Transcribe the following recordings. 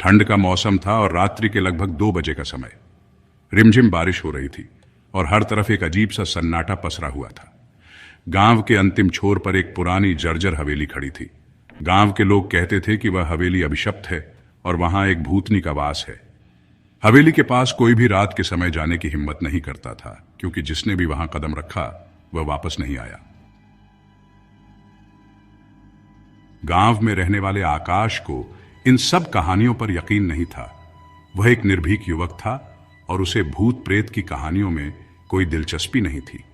ठंड का मौसम था और रात्रि के लगभग 2 बजे का समय। रिमझिम बारिश हो रही थी और हर तरफ एक अजीब सा सन्नाटा पसरा हुआ था। गांव के अंतिम छोर पर एक पुरानी जर्जर हवेली खड़ी थी। गांव के लोग कहते थे कि वह हवेली अभिशप्त है और वहां एक भूतनी का वास है। हवेली के पास कोई भी रात के समय जाने की हिम्मत नहीं करता था, क्योंकि जिसने भी वहां कदम रखा वह वापस नहीं आया। गांव में रहने वाले आकाश को इन सब कहानियों पर यकीन नहीं था। वह एक निर्भीक युवक था और उसे भूत प्रेत की कहानियों में कोई दिलचस्पी नहीं थी।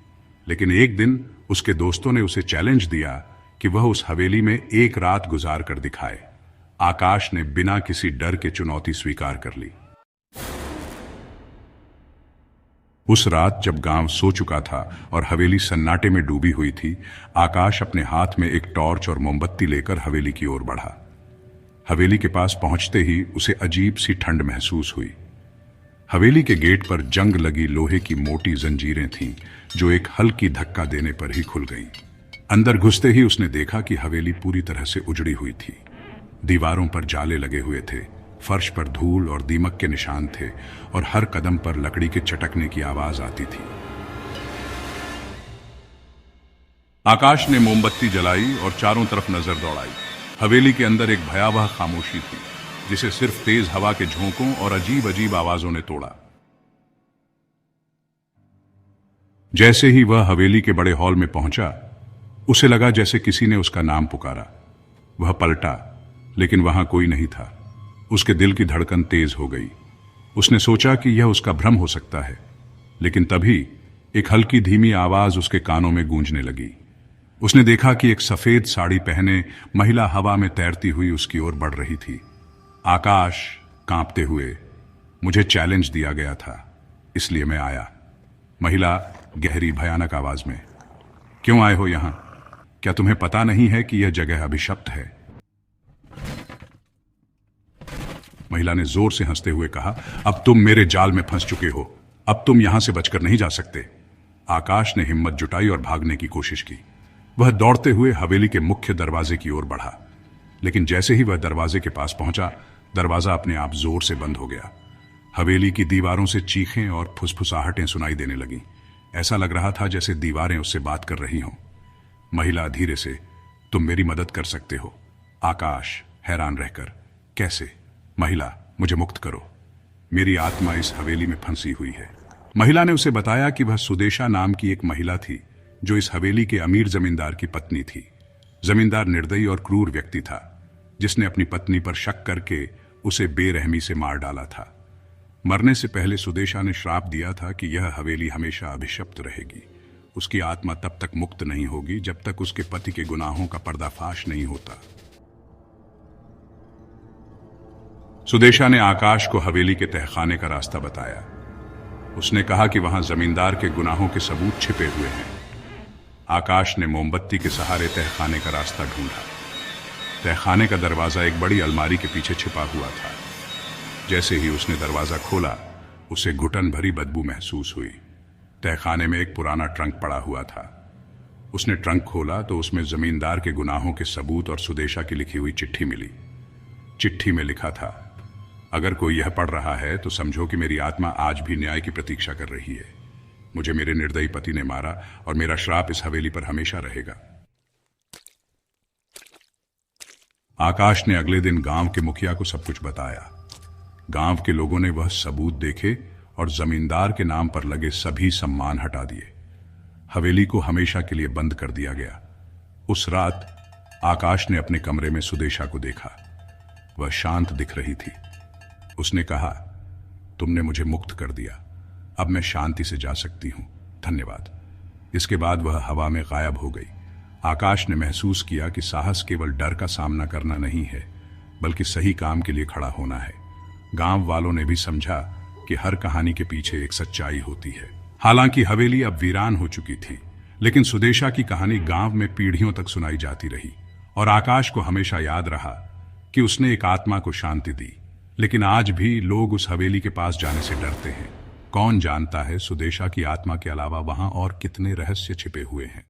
लेकिन एक दिन उसके दोस्तों ने उसे चैलेंज दिया कि वह उस हवेली में एक रात गुजार कर दिखाए। आकाश ने बिना किसी डर के चुनौती स्वीकार कर ली। उस रात जब गांव सो चुका था और हवेली सन्नाटे में डूबी हुई थी, आकाश अपने हाथ में एक टॉर्च और मोमबत्ती लेकर हवेली की ओर बढ़ा। हवेली के पास पहुंचते ही उसे अजीब सी ठंड महसूस हुई। हवेली के गेट पर जंग लगी लोहे की मोटी जंजीरें थीं, जो एक हल्की धक्का देने पर ही खुल गईं। अंदर घुसते ही उसने देखा कि हवेली पूरी तरह से उजड़ी हुई थी। दीवारों पर जाले लगे हुए थे, फर्श पर धूल और दीमक के निशान थे और हर कदम पर लकड़ी के चटकने की आवाज आती थी। आकाश ने मोमबत्ती जलाई और चारों तरफ नजर दौड़ाई। हवेली के अंदर एक भयावह खामोशी थी, जिसे सिर्फ तेज हवा के झोंकों और अजीब अजीब आवाजों ने तोड़ा। जैसे ही वह हवेली के बड़े हॉल में पहुंचा, उसे लगा जैसे किसी ने उसका नाम पुकारा। वह पलटा, लेकिन वहां कोई नहीं था। उसके दिल की धड़कन तेज हो गई। उसने सोचा कि यह उसका भ्रम हो सकता है, लेकिन तभी एक हल्की धीमी आवाज उसके कानों में गूंजने लगी। उसने देखा कि एक सफेद साड़ी पहने महिला हवा में तैरती हुई उसकी ओर बढ़ रही थी। आकाश कांपते हुए, मुझे चैलेंज दिया गया था, इसलिए मैं आया। महिला गहरी भयानक आवाज में, क्यों आए हो यहां? क्या तुम्हें पता नहीं है कि यह जगह अभिशप्त है? महिला ने जोर से हंसते हुए कहा, अब तुम मेरे जाल में फंस चुके हो। अब तुम यहां से बचकर नहीं जा सकते। आकाश ने हिम्मत जुटाई और भागने की कोशिश की। वह दौड़ते हुए हवेली के मुख्य दरवाजे की ओर बढ़ा, लेकिन जैसे ही वह दरवाजे के पास पहुंचा, दरवाजा अपने आप जोर से बंद हो गया। हवेली की दीवारों से चीखें और फुसफुसाहटें सुनाई देने लगीं। ऐसा लग रहा था जैसे दीवारें उससे बात कर रही हों। महिला धीरे से, तुम मेरी मदद कर सकते हो। आकाश हैरान रहकर, कैसे? महिला, मुझे मुक्त करो, मेरी आत्मा इस हवेली में फंसी हुई है। महिला ने उसे बताया कि वह सुदेशा नाम की एक महिला थी, जो इस हवेली के अमीर जमींदार की पत्नी थी। जमींदार निर्दयी और क्रूर व्यक्ति था, जिसने अपनी पत्नी पर शक करके उसे बेरहमी से मार डाला था। मरने से पहले सुदेशा ने श्राप दिया था कि यह हवेली हमेशा अभिशप्त रहेगी। उसकी आत्मा तब तक मुक्त नहीं होगी जब तक उसके पति के गुनाहों का पर्दाफाश नहीं होता। सुदेशा ने आकाश को हवेली के तहखाने का रास्ता बताया। उसने कहा कि वहां जमींदार के गुनाहों के सबूत छिपे हुए हैं। आकाश ने मोमबत्ती के सहारे तहखाने का रास्ता ढूंढा। तहखाने का दरवाजा एक बड़ी अलमारी के पीछे छिपा हुआ था। जैसे ही उसने दरवाजा खोला, उसे घुटन भरी बदबू महसूस हुई। तहखाने में एक पुराना ट्रंक पड़ा हुआ था। उसने ट्रंक खोला तो उसमें जमींदार के गुनाहों के सबूत और सुदेशा की लिखी हुई चिट्ठी मिली। चिट्ठी में लिखा था, अगर कोई यह पढ़ रहा है तो समझो कि मेरी आत्मा आज भी न्याय की प्रतीक्षा कर रही है। मुझे मेरे निर्दयी पति ने मारा और मेरा श्राप इस हवेली पर हमेशा रहेगा। आकाश ने अगले दिन गांव के मुखिया को सब कुछ बताया। गांव के लोगों ने वह सबूत देखे और जमींदार के नाम पर लगे सभी सम्मान हटा दिए। हवेली को हमेशा के लिए बंद कर दिया गया। उस रात आकाश ने अपने कमरे में सुदेशा को देखा। वह शांत दिख रही थी। उसने कहा, तुमने मुझे मुक्त कर दिया, अब मैं शांति से जा सकती हूं, धन्यवाद। इसके बाद वह हवा में गायब हो गई। आकाश ने महसूस किया कि साहस केवल डर का सामना करना नहीं है, बल्कि सही काम के लिए खड़ा होना है। गांव वालों ने भी समझा कि हर कहानी के पीछे एक सच्चाई होती है। हालांकि हवेली अब वीरान हो चुकी थी, लेकिन सुदेशा की कहानी गांव में पीढ़ियों तक सुनाई जाती रही और आकाश को हमेशा याद रहा कि उसने एक आत्मा को शांति दी। लेकिन आज भी लोग उस हवेली के पास जाने से डरते हैं। कौन जानता है सुदेशा की आत्मा के अलावा वहां और कितने रहस्य छिपे हुए हैं।